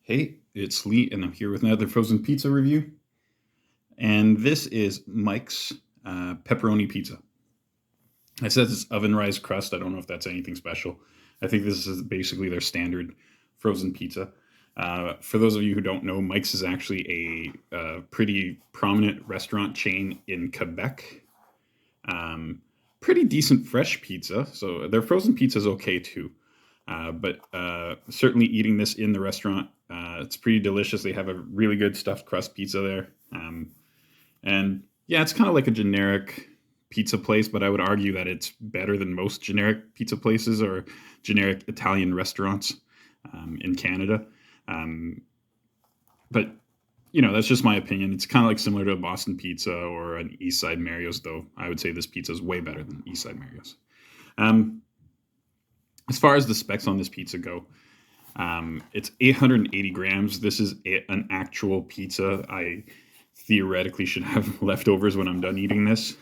Hey, it's Lee, and I'm here with another frozen pizza review. And this is Mike's pepperoni pizza. It says it's oven rise crust. I don't know if that's anything special. I think this is basically their standard frozen pizza. For those of you who don't know, Mike's is actually a pretty prominent restaurant chain in Quebec. Pretty decent fresh pizza, so their frozen pizza is okay too. But certainly eating this in the restaurant, it's pretty delicious. They have a really good stuffed crust pizza there. And yeah, it's kind of like a generic pizza place, but I would argue that it's better than most generic pizza places or generic Italian restaurants in Canada. Um, but that's just my opinion. It's kind of like similar to a Boston Pizza or an East Side Mario's, though I would say this pizza is way better than East Side Mario's. Um, as far as the specs on this pizza go, it's 880 grams. This is an actual pizza. I theoretically should have leftovers when I'm done eating this,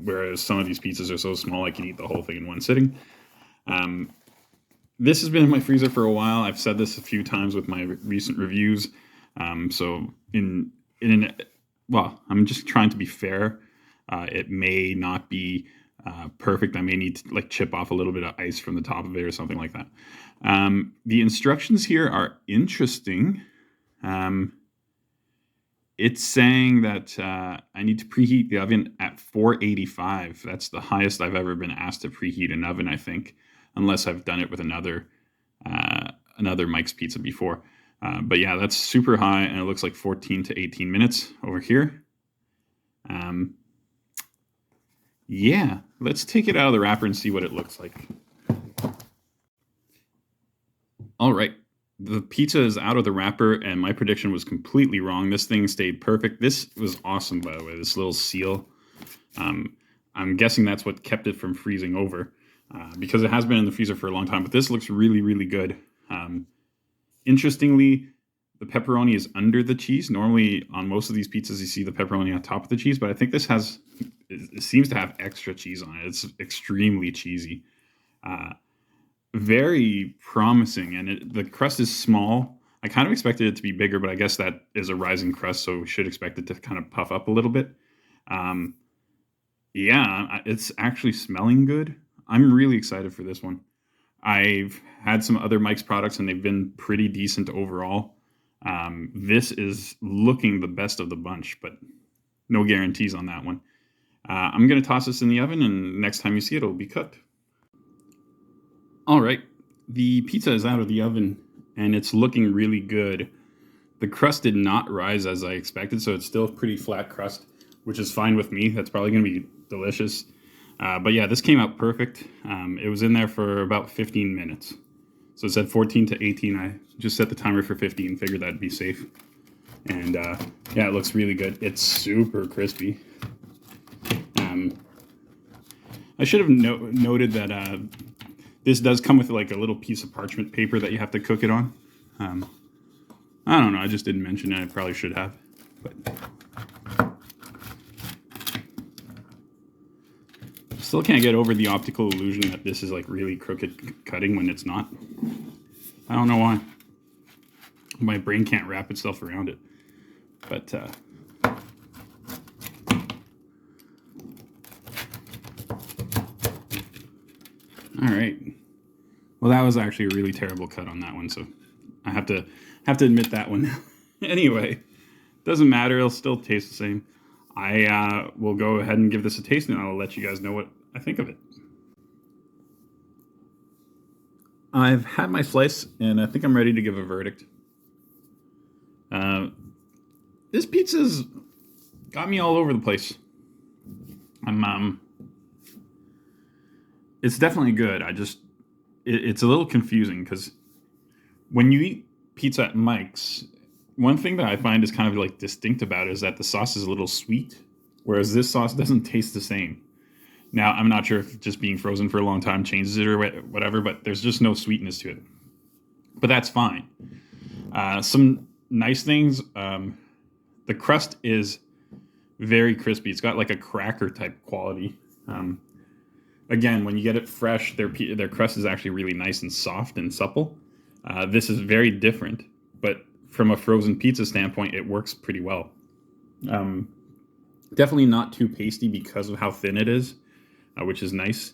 whereas some of these pizzas are so small I can eat the whole thing in one sitting. Um, this has been in my freezer for a while. I've said this a few times with my recent reviews. Well, I'm just trying to be fair. It may not be perfect. I may need to chip off a little bit of ice from the top of it or something like that. The instructions here are interesting. It's saying that I need to preheat the oven at 485. That's the highest I've ever been asked to preheat an oven, I think, unless I've done it with another Mike's Pizza before. But yeah, that's super high, and it looks like 14 to 18 minutes over here. Yeah, let's take it out of the wrapper and see what it looks like. All right, the pizza is out of the wrapper, and my prediction was completely wrong. This thing stayed perfect. This was awesome, by the way, this little seal. I'm guessing that's what kept it from freezing over, because it has been in the freezer for a long time, but this looks really, really good. Interestingly, the pepperoni is under the cheese. Normally, on most of these pizzas, you see the pepperoni on top of the cheese, but I think this it seems to have extra cheese on it. It's extremely cheesy. Very promising, and the crust is small. I kind of expected it to be bigger, but I guess that is a rising crust, so we should expect it to kind of puff up a little bit. Yeah, it's actually smelling good. I'm really excited for this one. I've had some other Mike's products, and they've been pretty decent overall. This is looking the best of the bunch, but no guarantees on that one. I'm going to toss this in the oven, and next time you see it, it'll be cooked. All right, the pizza is out of the oven, and it's looking really good. The crust did not rise as I expected, so it's still a pretty flat crust, which is fine with me. That's probably going to be delicious. But yeah, this came out perfect. It was in there for about 15 minutes. So it said 14 to 18. I just set the timer for 15, figured that'd be safe. And yeah, it looks really good. It's super crispy. I should have noted that this does come with a little piece of parchment paper that you have to cook it on. I don't know. I just didn't mention it. I probably should have. But still can't get over the optical illusion that this is really crooked cutting when it's not. I don't know why. My brain can't wrap itself around it. But all right. Well, that was actually a really terrible cut on that one, so I have to admit that one. Anyway, doesn't matter. It'll still taste the same. I will go ahead and give this a taste, and I'll let you guys know what I think of it. I've had my slice, and I think I'm ready to give a verdict. This pizza's got me all over the place. It's definitely good. It's a little confusing because when you eat pizza at Mike's, one thing that I find is kind of distinct about it is that the sauce is a little sweet, whereas this sauce doesn't taste the same. Now, I'm not sure if just being frozen for a long time changes it or whatever, but there's just no sweetness to it. But that's fine. Some nice things. The crust is very crispy. It's got a cracker type quality. Again, when you get it fresh, their crust is actually really nice and soft and supple. This is very different, but from a frozen pizza standpoint, it works pretty well. Definitely not too pasty because of how thin it is, which is nice.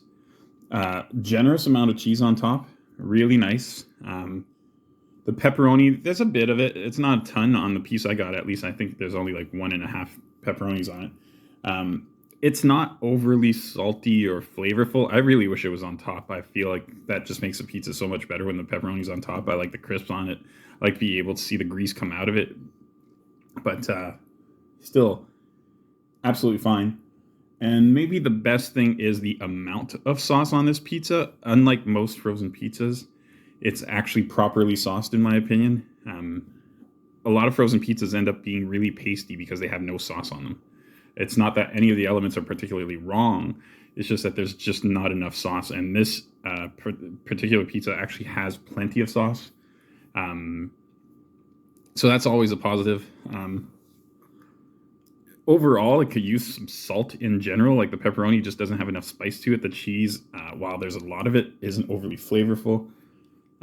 Generous amount of cheese on top, really nice. The pepperoni, there's a bit of it. It's not a ton on the piece I got, at least. I think there's only like 1.5 pepperonis on it. It's not overly salty or flavorful. I really wish it was on top. I feel like that just makes the pizza so much better when the pepperoni's on top. I like the crisp on it. I like being able to see the grease come out of it. But still, absolutely fine. And maybe the best thing is the amount of sauce on this pizza. Unlike most frozen pizzas, it's actually properly sauced, in my opinion. A lot of frozen pizzas end up being really pasty because they have no sauce on them. It's not that any of the elements are particularly wrong. It's just that there's just not enough sauce. And this particular pizza actually has plenty of sauce. So that's always a positive. Overall, it could use some salt in general. Like the pepperoni just doesn't have enough spice to it. The cheese, while there's a lot of it, isn't overly flavorful.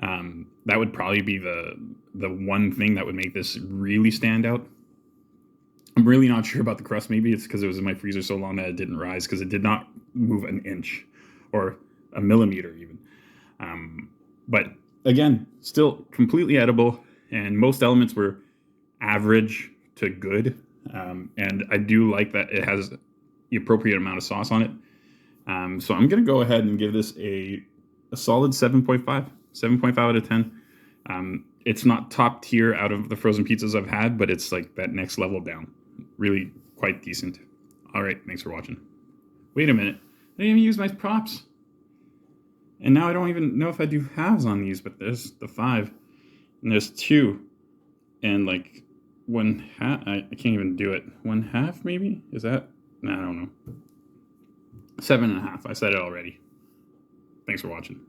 That would probably be the one thing that would make this really stand out. I'm really not sure about the crust. Maybe it's because it was in my freezer so long that it didn't rise, because it did not move an inch or a millimeter even. But again, still completely edible, and most elements were average to good. And I do like that it has the appropriate amount of sauce on it. So I'm going to go ahead and give this a solid 7.5. 7.5 out of 10. It's not top tier out of the frozen pizzas I've had, but it's like that next level down. Really quite decent. All right, thanks for watching. Wait a minute. I didn't even use my props. And now I don't even know if I do halves on these, but there's the 5. And there's 2. And like 1/2. I can't even do it. 1/2 maybe? Is that? Nah, I don't know. 7.5. I said it already. Thanks for watching.